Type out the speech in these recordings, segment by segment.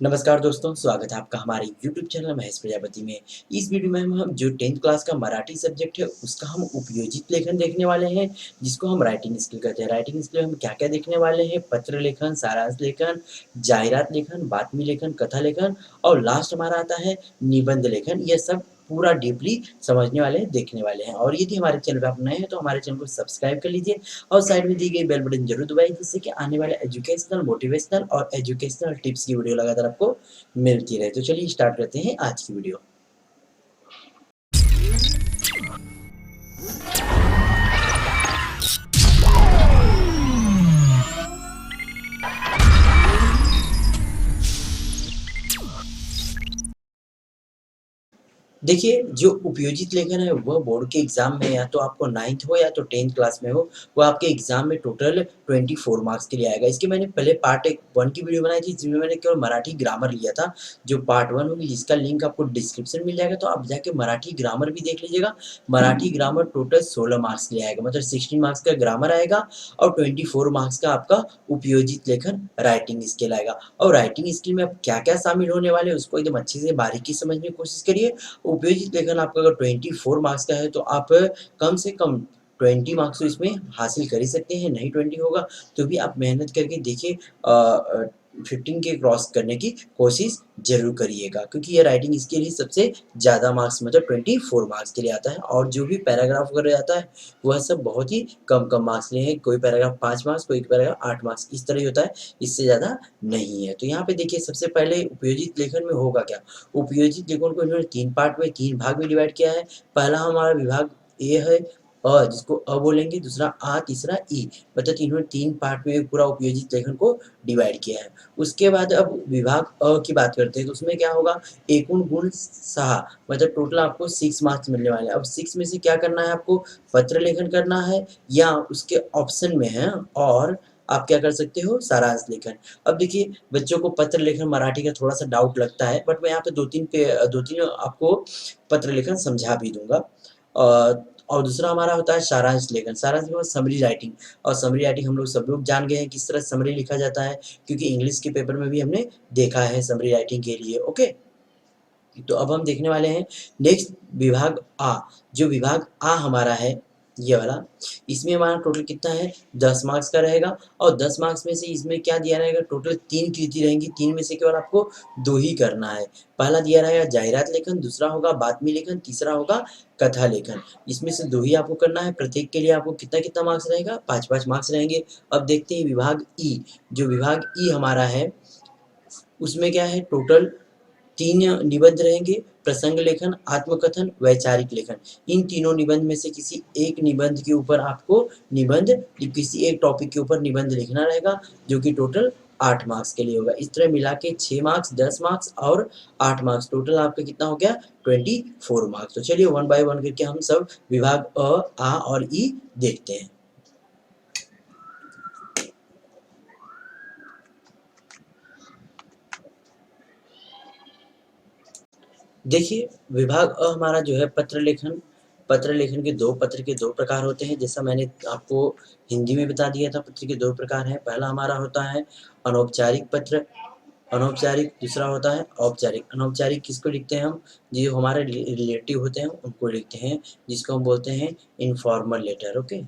नमस्कार दोस्तों, स्वागत है आपका हमारे YouTube चैनल महेश प्रजापति में। इस वीडियो में हम जो 10th क्लास का मराठी सब्जेक्ट है, उसका हम उपयोजित लेखन देखने वाले हैं, जिसको हम राइटिंग स्किल कहते हैं। राइटिंग स्किल में हम क्या-क्या देखने वाले हैं, पत्र लेखन, सारांश लेखन, जाहिरात लेखन, बातमी लेखन, कथा लेखन और लास्ट हमारा आता है निबंध लेखन। ये सब पूरा डीपली समझने वाले हैं, देखने वाले हैं। और यदि हमारे चैनल पे आप नए हैं, तो हमारे चैनल को सब्सक्राइब कर लीजिए और साइड में दी गई बेल बटन जरूर दबाइए, जिससे कि आने वाले एजुकेशनल, मोटिवेशनल और एजुकेशनल टिप्स की वीडियो लगातार आपको मिलती रहे। तो चलिए स्टार्ट करते हैं आज की वीडियो। देखिए, जो उपयोजित लेखन है वह बोर्ड के एग्ज़ाम में या तो आपको 9th हो या तो 10th क्लास में हो, वो आपके एग्ज़ाम में टोटल 24 मार्क्स के लिए आएगा। इसके मैंने पहले पार्ट 1 की वीडियो बनाई थी, जिसमें मैंने केवल मराठी ग्रामर लिया था। जो पार्ट 1 होगी, जिसका लिंक आपको डिस्क्रिप्शन मिल जाएगा, तो आप जाके मराठी ग्रामर भी देख लीजिएगा। मराठी ग्रामर टोटल 16 मार्क्स के लिए आएगा, मतलब 16 मार्क्स का ग्रामर आएगा और 24 मार्क्स का आपका उपयोजित लेखन राइटिंग स्किल आएगा। और राइटिंग स्किल में अब क्या-क्या शामिल होने वाले हैं, उसको एकदम अच्छे से बारीकी से समझने की कोशिश करिए। उपयोजित लेखन आपका अगर 24 मार्क्स का है, तो आप कम से कम 20 मार्क्स तो इसमें हासिल कर ही सकते हैं। नहीं 20 होगा तो भी आप मेहनत करके देखिए 15 के क्रॉस करने की कोशिश ज़रूर करिएगा, क्योंकि ये राइटिंग इसके लिए सबसे ज़्यादा मार्क्स मतलब 24 मार्क्स के लिए आता है। और जो भी पैराग्राफ वगैरह आता है, वह सब बहुत ही कम-कम मार्क्स लिए हैं। कोई पैराग्राफ 5 मार्क्स, कोई पैराग्राफ 8 मार्क्स, इस तरह ही होता है, इससे ज़्यादा नहीं है। तो यहाँ पे देखिए, सबसे पहले उपयोजित लेखन में होगा क्या? उपयोजित लेखन को इन्होंने 3 पार्ट में 3 भाग में डिवाइड किया है। पहला हमारा विभाग ए है, जिसको बोलेंगे, दूसरा आ, तीसरा ई। मतलब इन्होंने 3 पार्ट में पूरा उपयोजित लेखन को डिवाइड किया है। उसके बाद अब विभाग की बात करते हैं, तो उसमें क्या होगा, एकूण गुण 6, मतलब टोटल आपको 6 मार्क्स मिलने वाले हैं। अब 6 में से क्या करना है आपको, पत्र लेखन करना है या उसके ऑप्शन में है, और आप क्या कर सकते हो, सारांश लेखन। अब देखिए, बच्चों को पत्र लेखन मराठी का थोड़ा-सा डाउट लगता है, बट मैं यहाँ पे 2-3 आपको पत्र लेखन समझा भी दूँगा। और दूसरा हमारा होता है सारांश लेखन। सारांश में समरी राइटिंग, और समरी राइटिंग हम लोग सब लोग जान गए हैं किस तरह समरी लिखा जाता है, क्योंकि इंग्लिश के पेपर में भी हमने देखा है समरी राइटिंग के लिए। ओके? तो अब हम देखने वाले हैं नेक्स्ट विभाग आ। जो विभाग आ हमारा है, ये वाला, इसमें हमारा टोटल कितना है, 10 मार्क्स का रहेगा। और 10 मार्क्स में से इसमें क्या दिया रहेगा, टोटल 3 कृति रहेंगी। 3 में से केवल आपको 2 ही करना है। पहला दिया रहेगा जाहिरात लेखन, दूसरा होगा बातमी लेखन, तीसरा होगा कथा लेखन। इसमें से 2 ही आपको करना है। प्रत्येक के लिए आपको कितना-कितना मार्क्स रहेगा, 5-5 मार्क्स रहेंगे। अब देखते हैं विभाग ई। जो विभाग ई हमारा है, उसमें क्या है, टोटल 3 निबंध रहेंगे, प्रसंग लेखन, आत्मकथन, वैचारिक लेखन। इन तीनों निबंध में से किसी एक निबंध के ऊपर आपको किसी एक टॉपिक के ऊपर निबंध लिखना रहेगा, जो कि टोटल 8 मार्क्स के लिए होगा। इस तरह मिला के 6 मार्क्स, 10 मार्क्स और 8 मार्क्स, टोटल आपका कितना हो गया, 24 मार्क्स। तो चलिए वन बाय वन करके हम सब विभाग आ और ई देखते हैं। देखिए, विभाग हमारा जो है पत्र लेखन के 2 पत्र के 2 प्रकार होते हैं। जैसा मैंने आपको हिंदी में बता दिया था, पत्र के 2 प्रकार हैं। पहला हमारा होता है अनौपचारिक पत्र, अनौपचारिक, दूसरा होता है औपचारिक। अनौपचारिक किसको लिखते हैं हम, जो हमारे रिलेटिव होते हैं उनको लिखते हैं, जिसको हम बोलते हैं इन्फॉर्मल लेटर। ओके?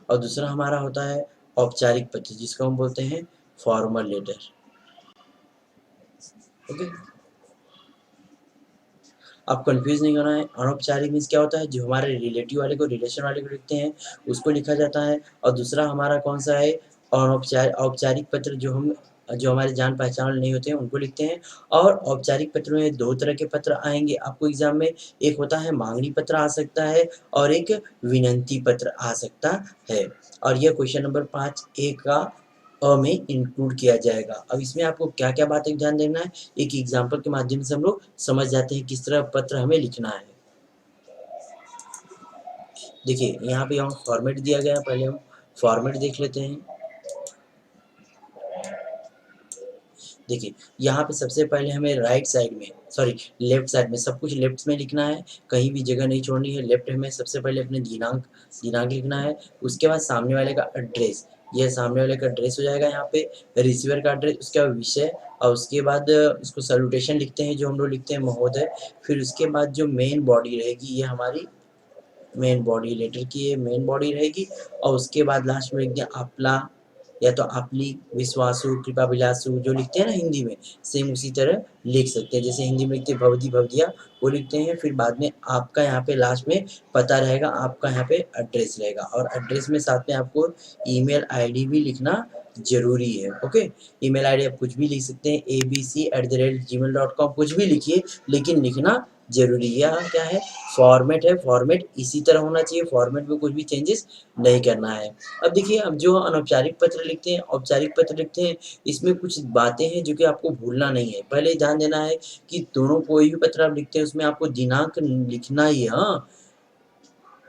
और दूसरा हमारा होता है औपचारिक पत्र, जिसको हम बोलते हैं फॉर्मल लेटर। ओके? आप कंफ्यूज नहीं होना है। अनौपचारिक मीन्स क्या होता है, जो हमारे रिलेटिव वाले को, रिलेशन वाले को लिखते हैं, उसको लिखा जाता है। और दूसरा हमारा कौन सा है, औपचारिक पत्र, जो हमारे जान पहचान वाले नहीं होते हैं, उनको लिखते हैं। और औपचारिक पत्र में 2 तरह के पत्र आएँगे आपको एग्ज़ाम में। एक होता है माँगनी पत्र आ सकता है, और एक विनंती पत्र आ सकता है। और यह क्वेश्चन नंबर 5 ए का में इंक्लूड किया जाएगा। अब इसमें आपको क्या-क्या बातें ध्यान देना है, एक एग्ज़ाम्पल के माध्यम से हम लोग समझ जाते हैं किस तरह पत्र हमें लिखना है। देखिए, यहाँ पे यहाँ फॉर्मेट दिया गया है, पहले हम फॉर्मेट देख लेते हैं। देखिए, यहाँ पे सबसे पहले हमें लेफ्ट साइड में सब कुछ लेफ्ट में लिखना है, कहीं भी जगह नहीं छोड़नी है। लेफ्ट में सबसे पहले अपने दिनांक दिनांक लिखना है, उसके बाद सामने वाले का एड्रेस, यह सामने वाले का एड्रेस हो जाएगा यहाँ पे, रिसीवर का एड्रेस, उसके बाद विषय और उसके बाद उसको सैल्यूटेशन लिखते हैं जो हम लोग लिखते हैं महोदय। फिर उसके बाद जो मेन बॉडी रहेगी ये हमारी मेन बॉडी लेटर की ये मेन बॉडी रहेगी और उसके बाद लास्ट में लिख दिया आपला या तो आपली, विश्वासु, कृपा विलासु जो लिखते हैं ना हिंदी में, सेम उसी तरह लिख सकते हैं। जैसे हिंदी में लिखते हैं भवदी भवदिया वो लिखते हैं, फिर बाद में आपका यहाँ पे लास्ट में पता रहेगा, आपका यहाँ पे एड्रेस रहेगा और एड्रेस में साथ में आपको ईमेल आईडी भी लिखना ज़रूरी है। ओके, ईमेल आईडी आप कुछ भी लिख सकते हैं, abc@gmail.com कुछ भी लिखिए, लेकिन लिखना ज़रूरी है। यहाँ क्या है, फॉर्मेट है, फॉर्मेट इसी तरह होना चाहिए, फॉर्मेट में कुछ भी चेंजेस नहीं करना है। अब देखिए, अब जो अनौपचारिक पत्र लिखते हैं, औपचारिक पत्र लिखते हैं, इसमें कुछ बातें हैं जो कि आपको भूलना नहीं है। पहले ध्यान देना है कि दोनों कोई भी पत्र आप लिखते हैं उसमें आपको दिनांक लिखना ही है, हाँ,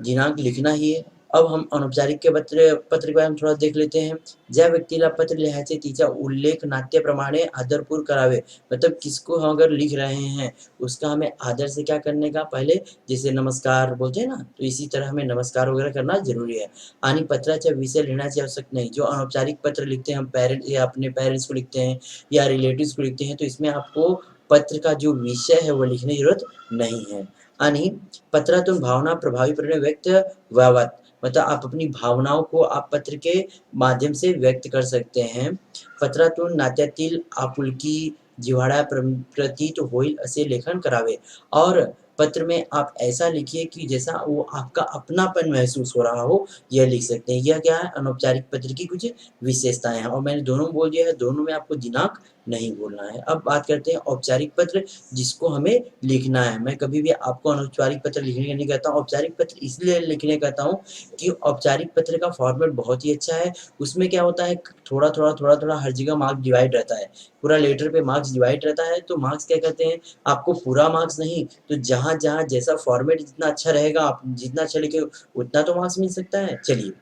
दिनांक लिखना ही है। अब हम अनौपचारिक के पत्र के बारे में थोड़ा देख लेते हैं। ज्या व्यक्तीला पत्र लिहायचे तिचा उल्लेख नाट्यप्रमाणे आदरपूर्वक करावे। मतलब किसको हम अगर लिख रहे हैं उसका हमें आदर से क्या करने का, पहले जैसे नमस्कार बोलते हैं ना, तो इसी तरह हमें नमस्कार वगैरह करना ज़रूरी है। आणि पत्राचा विषय लिहिण्याची आवश्यकता नहीं। जो अनौपचारिक पत्र लिखते हैं हम पेरेंट या अपने पेरेंट्स को लिखते हैं या रिलेटिव्स को लिखते हैं, तो इसमें आपको पत्र का जो विषय है वो लिखने की ज़रूरत नहीं है। आणि पत्रातून भावना प्रभावीपणे व्यक्त व्हाव्यात। मतलब आप अपनी भावनाओं को आप पत्र के माध्यम से व्यक्त कर सकते हैं। पत्रातून नात्यातील आपुलकी, जिव्हाळा प्रतीत होईल असे लेखन करावे और पत्र में आप ऐसा लिखिए कि जैसा वो आपका अपनापन महसूस हो रहा हो, यह लिख सकते हैं। यह क्या है, अनौपचारिक पत्र की कुछ विशेषताएँ हैं और मैंने दोनों बोल दिया है, दोनों में आपको दिनांक नहीं बोलना है। अब बात करते हैं औपचारिक पत्र जिसको हमें लिखना है। मैं कभी भी आपको अनौपचारिक पत्र लिखने के लिए नहीं कहता हूँ, औपचारिक पत्र इसलिए लिखने कहता हूँ कि औपचारिक पत्र का फॉर्मेट बहुत ही अच्छा है। उसमें क्या होता है, थोड़ा-थोड़ा हर जगह मार्क्स डिवाइड रहता है। पूरा लेटर पे मार्क्स डिवाइड रहता है, तो मार्क्स क्या कहते हैं, आपको पूरा मार्क्स नहीं, तो जहाँ-जहाँ जैसा फॉर्मेट जितना अच्छा रहेगा, आप जितना अच्छा लिखे उतना तो मार्क्स मिल सकता है। चलिए,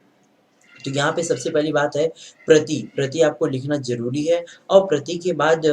तो यहाँ पे सबसे पहली बात है प्रति। प्रति आपको लिखना ज़रूरी है और प्रति के बाद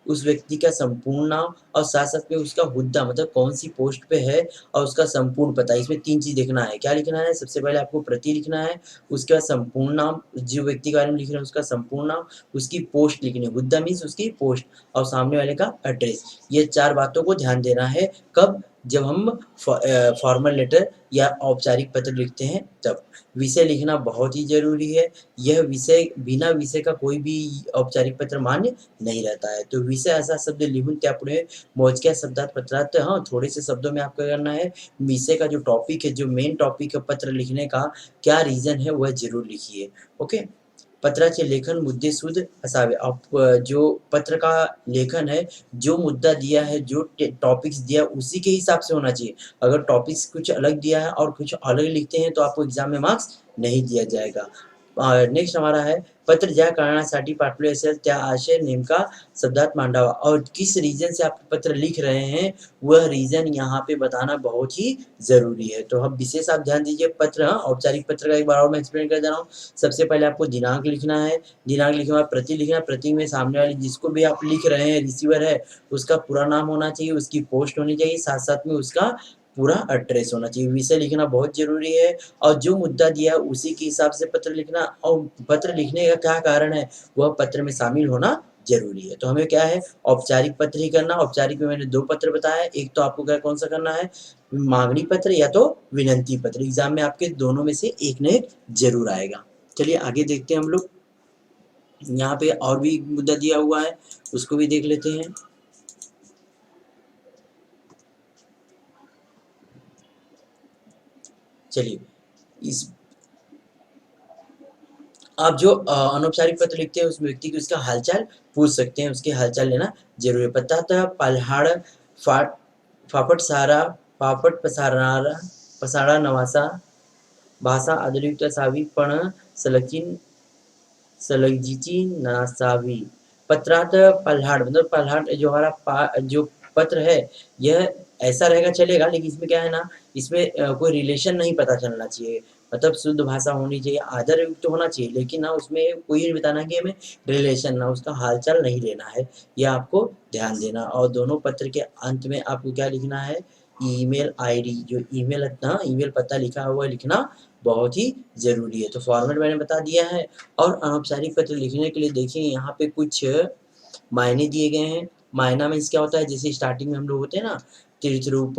उस व्यक्ति का संपूर्ण नाम और साथ-साथ में उसका हुद्दा मतलब कौन-सी पोस्ट पे है और उसका संपूर्ण पता। इसमें 3 चीज़ लिखना है। क्या लिखना है? सबसे पहले आपको प्रति लिखना है, उसके बाद संपूर्ण नाम, जो व्यक्ति के बारे में लिख रहे हैं उसका संपूर्ण नाम, उसकी पोस्ट लिखनी है। हुद्दा मीन्स उसकी पोस्ट और सामने वाले का एड्रेस। ये 4 बातों को ध्यान देना है। कब? जब हम फॉर्मल लेटर या औपचारिक पत्र लिखते हैं तब। विषय लिखना बहुत ही ज़रूरी है। यह विषय बिना विषय का कोई भी औपचारिक पत्र मान्य नहीं रहता है। तो विषय असा शब्द लिहून त्यापुढे मोजक्या शब्दात पत्रात हाँ, थोड़े से शब्दों में आपको करना है। विषय का जो टॉपिक है, जो मेन टॉपिक है पत्र लिखने का, क्या रीज़न है वह ज़रूर लिखिए। ओके? पत्राचे लेखन मुद्देसूद असावे। आप जो पत्र का लेखन है, जो मुद्दा दिया है, जो टॉपिक्स दिया है, उसी के हिसाब से होना चाहिए। अगर टॉपिक्स कुछ अलग दिया है और कुछ अलग लिखते हैं, तो आपको एग्ज़ाम में मार्क्स नहीं दिया जाएगा। नेक्स्ट हमारा है, पत्र ज्या कारणासाठी पाठवले असेल त्या आशय नेमका शब्दात मांडावा और किस रीज़न से आप पत्र लिख रहे हैं, वह रीज़न यहाँ पे बताना बहुत ही ज़रूरी है। तो अब विशेष आप ध्यान दीजिए पत्र, हाँ, औपचारिक पत्र का एक बार और मैं एक्सप्लेन कर दे रहा हूँ। सबसे पहले आपको दिनांक लिखना है, दिनांक लिखने के बाद प्रति लिखना है, प्रति में सामने वाले जिसको भी आप लिख रहे हैं, रिसीवर है, उसका पूरा नाम होना चाहिए, उसकी पोस्ट होनी चाहिए, साथ-साथ में उसका पूरा एड्रेस होना चाहिए। विषय लिखना बहुत ज़रूरी है और जो मुद्दा दिया है उसी के हिसाब से पत्र लिखना और पत्र लिखने का क्या कारण है, वह पत्र में शामिल होना ज़रूरी है। तो हमें क्या है, औपचारिक पत्र ही करना। औपचारिक में मैंने 2 पत्र बताए, एक तो आपको क्या कौन-सा करना है, माँगनी पत्र या तो विनंती पत्र। एग्ज़ाम में आपके दोनों में से एक न एक ज़रूर आएगा। चलिए आगे देखते हैं हम लोग। यहाँ पे और भी मुद्दा दिया हुआ है, उसको भी देख लेते हैं। चलिए, इस आप जो अनौपचारिक पत्र लिखते हैं उस व्यक्ति की उसका हालचाल पूछ सकते हैं, उसकी हालचाल लेना ज़रूरी है। पत्रात पालहाड फाट फाफट सारा फाफट पसारणारा पसारा नवासा भाषा आदरयुक्त असावी पण सलगजीची नसावी। पत्रात पल्हाड़ मतलब पल्हाड़ जो हमारा जो पत्र है, यह ऐसा रहेगा चलेगा, लेकिन इसमें क्या है ना, इसमें कोई रिलेशन नहीं पता चलना चाहिए। मतलब शुद्ध भाषा होनी चाहिए, आदर युक्त होना चाहिए, लेकिन ना उसमें कोई नहीं बताना कि हमें रिलेशन ना उसका हाल-चाल नहीं लेना है, यह आपको ध्यान देना। और दोनों पत्र के अंत में आपको क्या लिखना है, ईमेल आईडी जो ईमेल ईमेल पता लिखा हुआ लिखना बहुत ही ज़रूरी है। तो फॉर्मेट मैंने बता दिया है और अनौपचारिक पत्र लिखने के लिए देखिए यहाँ पे कुछ मायने दिए गए हैं। मायना मीन्स क्या होता है, जैसे स्टार्टिंग में हम लोग होते हैं ना तीर्थ रूप,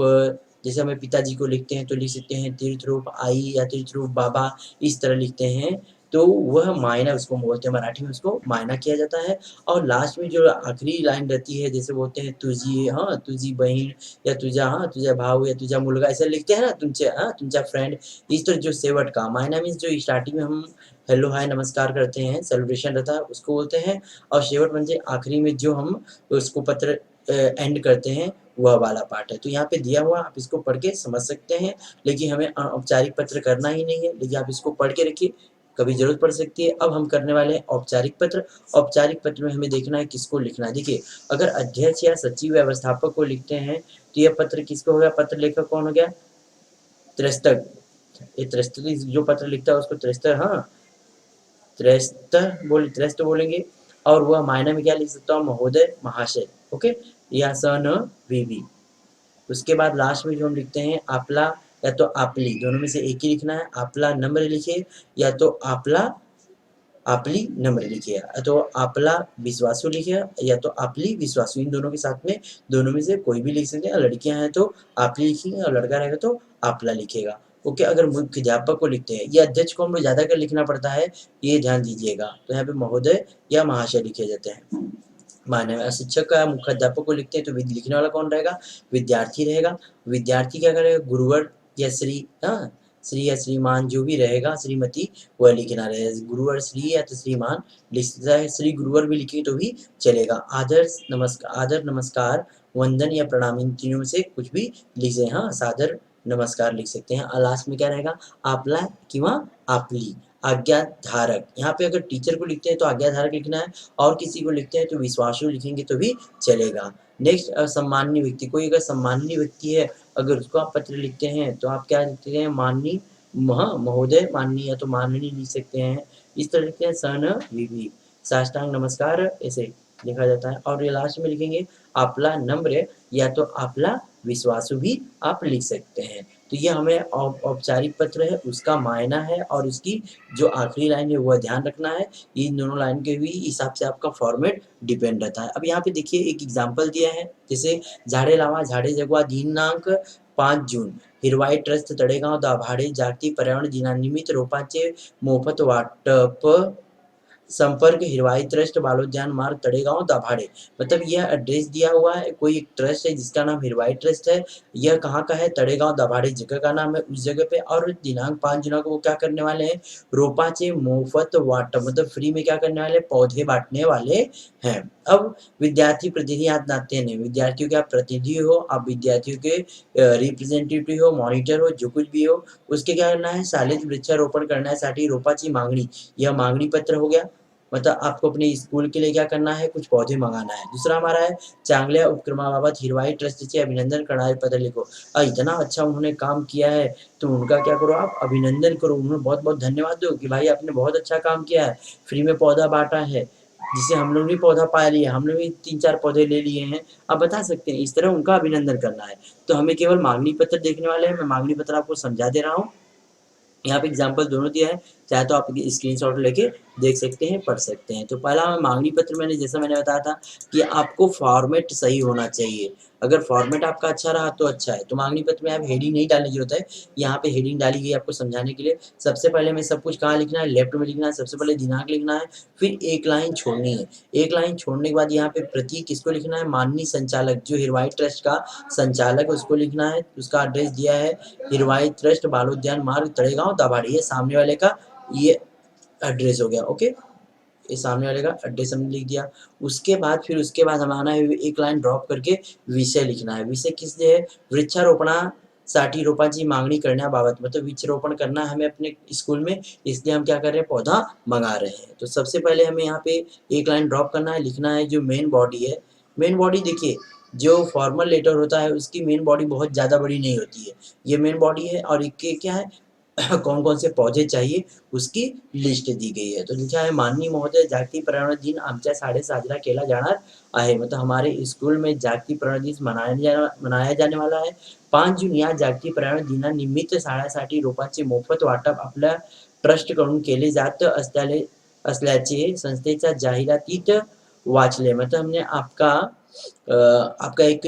जैसे हमें पिताजी को लिखते हैं तो लिख सकते हैं तीर्थ रूप आई या तीर्थ रूप बाबा, इस तरह लिखते हैं। तो वह मायना उसको बोलते हैं, मराठी में उसको मायना किया जाता है। और लास्ट में जो आखिरी लाइन रहती है, जैसे बोलते हैं तुझी, हाँ तुझी बहीण या तुझा, हाँ तुझा भाऊ या तुझा मुलगा, ऐसा लिखते हैं ना, तुमचे, हाँ तुमचा फ्रेंड। इस तरह जो शेवट का मायना मीन्स जो स्टार्टिंग में हम हेलो हाय नमस्कार करते हैं, सेलिब्रेशन रहता है, उसको बोलते हैं। और शेवट म्हणजे आखिरी में जो हम उसको पत्र एंड करते हैं, वह वाला पार्ट है। तो यहाँ पे दिया हुआ, आप इसको पढ़ के समझ सकते हैं, लेकिन हमें औपचारिक पत्र करना ही नहीं है, लेकिन आप इसको पढ़ के रखिए, कभी ज़रूरत पड़ सकती है। अब हम करने वाले हैं औपचारिक पत्र। औपचारिक पत्र में हमें देखना है किसको लिखना है। देखिए, अगर अध्यक्ष या सचिव व्यवस्थापक को लिखते हैं, तो यह पत्र किसको हो गया? पत्र लेखक कौन हो गया? त्रस्तक। ये त्रस्त जो पत्र लिखता है उसको त्रस्त, हाँ त्रस्त बोलेंगे। और वह मायने में क्या लिख सकता हूँ? महोदय, महाशय, ओके, या सन वीवी। उसके बाद लास्ट में जो हम लिखते हैं आपला या तो आपली, दोनों में से एक ही लिखना है। आपला नम्र लिखिए या तो आपला आपली नम्र लिखिए, तो आपला विश्वासु लिखिए या तो आपली विश्वासु, इन दोनों के साथ में दोनों में से कोई भी लिख सकते हैं। लड़कियां हैं तो आपली लिखेंगे और लड़का रहेगा तो आपला लिखेगा, ओके। अगर मुख्याध्यापक को लिखते हैं, ये अध्यक्ष को हमको ज्यादा कर लिखना पड़ता है, ये ध्यान दीजिएगा। तो यहाँ पे महोदय या महाशय लिखे जाते हैं माने में। शिक्षक का मुख्याध्यापक को लिखते हैं तो लिखने वाला कौन रहेगा? विद्यार्थी रहेगा। विद्यार्थी क्या करेगा? गुरुवर या श्री, हाँ श्री या श्रीमान जो भी रहेगा, श्रीमती, वह लिखना रहेगा। गुरुवर श्री या तो श्रीमान लिख सकता है, श्री गुरुवर भी लिखे तो भी चलेगा। आदर नमस्कार वंदन या प्रणाम, इन तीनों में से कुछ भी लिख सकते हैं, हाँ सादर नमस्कार लिख सकते हैं। लास्ट में क्या रहेगा? आपला किंवा आपली। आज्ञाधारक, यहाँ पे अगर टीचर को लिखते हैं तो आज्ञाधारक लिखना है, और किसी को लिखते हैं तो विश्वासु लिखेंगे तो भी चलेगा। नेक्स्ट, सम्माननीय व्यक्ति, कोई अगर सम्माननीय व्यक्ति है, अगर उसको आप पत्र लिखते हैं तो आप क्या लिखते हैं? माननीय, महोदय, माननीय या तो माननीय लिख सकते हैं। इस तरह लिखते हैं सन विधि, साष्टांग नमस्कार, ऐसे लिखा जाता है। और ये लास्ट में लिखेंगे आपला नम्र या तो आपला विश्वासु भी आप लिख सकते हैं। तो ये हमें औपचारिक पत्र है, उसका मायना है, और उसकी जो आखिरी लाइन है वह ध्यान रखना है। इन दोनों लाइन के भी हिसाब से आपका फॉर्मेट डिपेंड रहता है। अब यहाँ पे देखिए एक एग्जांपल दिया है, जैसे झाडे लावा झाडे जगवा दिनांक 5 जून हिरवाई ट्रस्ट तळेगाव दाभाडे जागतिक पर्यावरण दिनानिमित्त रोपांचे मोफत वाटप, संपर्क हिरवाई ट्रस्ट बालोद्यान मार्ग तड़ेगांव दाभाडे। मतलब यह एड्रेस दिया हुआ है, कोई एक ट्रस्ट है जिसका नाम हिरवाई ट्रस्ट है। यह कहाँ का है? तड़ेगांव दाभाडे जगह का नाम है, उस जगह पे। और दिनांक 5 जुलाई को वो क्या करने वाले हैं? रोपाचे मोफत वाटप, मतलब फ्री में क्या करने वाले? पौधे बांटने वाले हैं। अब विद्यार्थी प्रतिनिधि आप नाते हैं, विद्यार्थियों के आप प्रतिनिधि हो, आप विद्यार्थियों के रिप्रेझेंटेटिव्ह हो, मॉनिटर हो, जो कुछ भी हो, उसके क्या करना है? शाळेत वृक्षारोपण करण्यासाठी रोपाची मागणी, यह मांगनी पत्र हो गया। मतलब आपको अपने स्कूल के लिए क्या करना है? कुछ पौधे मंगाना है। दूसरा हमारा है चांगल्या उपक्रमाबाबत हिरवाई ट्रस्टचे अभिनंदन करणारे पत्र लिखो। इतना अच्छा उन्होंने काम किया है तो उनका क्या करो? आप अभिनंदन करो, उन्हें बहुत बहुत धन्यवाद दो कि भाई आपने बहुत अच्छा काम किया है, फ्री में पौधा बांटा है, जिससे हम लोग भी पौधा पा लिए, हम लोग भी 3-4 पौधे ले लिए हैं। आप बता सकते हैं, इस तरह उनका अभिनंदन करना है। तो हमें केवल मांगनी पत्र देखने वाले हैं, मैं मांगनी पत्र आपको समझा दे रहा हूँ। यहाँ पे एग्जाम्पल दोनों दिया है, चाहे तो आप स्क्रीनशॉट लेके देख सकते हैं, पढ़ सकते हैं। तो पहला मांगनी पत्र मैंने जैसा मैंने बताया था कि आपको फॉर्मेट सही होना चाहिए। अगर फॉर्मेट आपका अच्छा रहा तो अच्छा है। तो मांगनी पत्र में आप हेडिंग नहीं डालने की जरूरत है, यहाँ पे हेडिंग डाली गई आपको समझाने के लिए। सबसे पहले हमें सब कुछ कहाँ लिखना है? लेफ्ट में लिखना है। सबसे पहले दिनांक लिखना है, फिर एक लाइन छोड़नी है। एक लाइन छोड़ने के बाद यहाँ पे प्रति किसको लिखना है? माननीय संचालक, जो हिरवाई ट्रस्ट का संचालक है उसको लिखना है। उसका एड्रेस दिया है हिरवाई ट्रस्ट बालोद्यान मार्ग तड़ेगांव दाभाडे, ये सामने वाले का ये एड्रेस हो गया, ओके। ये सामने वाले का एड्रेस हमने लिख दिया। उसके बाद हमें आना है, एक लाइन ड्रॉप करके विषय लिखना है। विषय किस लिए है? वृक्षारोपणासाठी रोपांची मागणी करण्याबाबत, मतलब वृक्षारोपण करना है हमें अपने स्कूल में, इसलिए हम क्या कर रहे हैं? पौधा मंगा रहे हैं। तो सबसे पहले हमें यहाँ पे एक लाइन ड्रॉप करना है, लिखना है जो मेन बॉडी है। मेन बॉडी देखिए, जो फॉर्मल लेटर होता है उसकी मेन बॉडी बहुत ज़्यादा बड़ी नहीं होती है, ये मेन बॉडी है। और एक क्या है? कौन कौन से पौधे चाहिए उसकी लिस्ट दी गई है। तो लिखा है, माननीय महोदय, जागतिक पर्यावरण दिन आमच्या शाळेत साजरा केला जाणार आहे। मतलब हमारे स्कूल में जागतिक पर्यावरण दिवस मनाया जाने वाला है। 5 जून या जागतिक पर्यावरण दिनानिमित्त शाळांसाठी रोपांचे मोफत वाटप आपल्या ट्रस्टकडून केले जात असल्याचे संस्थेच्या जाहिरातीत वाचले। मतलब हमने आपका एक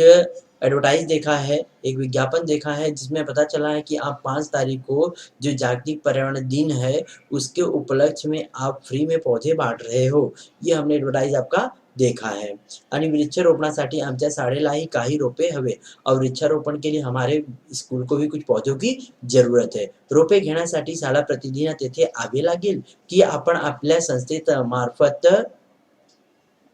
एडवर्टाइज देखा है, एक विज्ञापन देखा है जिसमें पता चला है कि आप 5 तारीख को जो जागतिक पर्यावरण दिन है, उसके उपलक्ष्य में आप फ्री में पौधे बांट रहे हो। ये हमने एडवर्टाइज आपका देखा है। आणि वृक्षारोपणासाठी आमच्या शाळेलाही काही रोपे हवे और वृक्षारोपण के लिए हमारे स्कूल को भी कुछ पौधों की जरूरत है। रोपे घेण्यासाठी शाळा प्रतिनिधींना तेथे आवे लागेल की आपण आपल्या संस्थेत